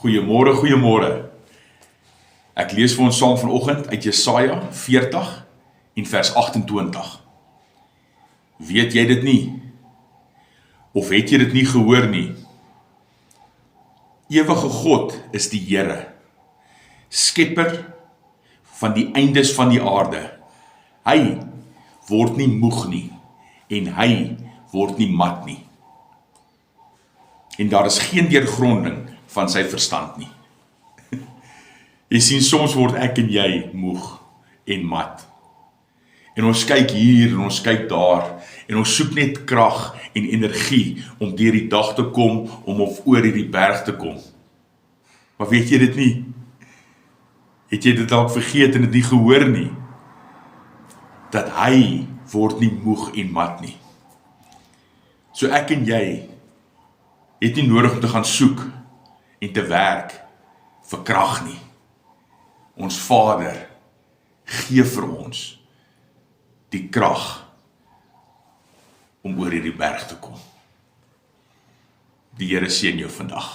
Goeiemôre, goeiemôre. Ek lees vir ons saam vanoggend uit Jesaja 40 en vers 28. Weet jy dit nie? Of het jy dit nie gehoor nie? Ewige God is die Here, skepper van die eindes van die aarde. Hy word nie moeg nie en hy word nie mat nie. En daar is geen deurgronding van sy verstand nie. Jy sien, soms word ek en jy moeg en mat. En ons kyk hier en ons kyk daar en ons soek net krag en energie om deur die dag te kom, om of oor hierdie berg te kom. Maar weet jy dit nie? Het jy dit dalk vergeet en dit nie gehoor nie? Dat hy word nie moeg en mat nie. So ek en jy het nie nodig om te gaan soek en te werk vir krag nie. Ons Vader gee vir ons die krag om oor hierdie berg te kom. Die Here seën jou vandag.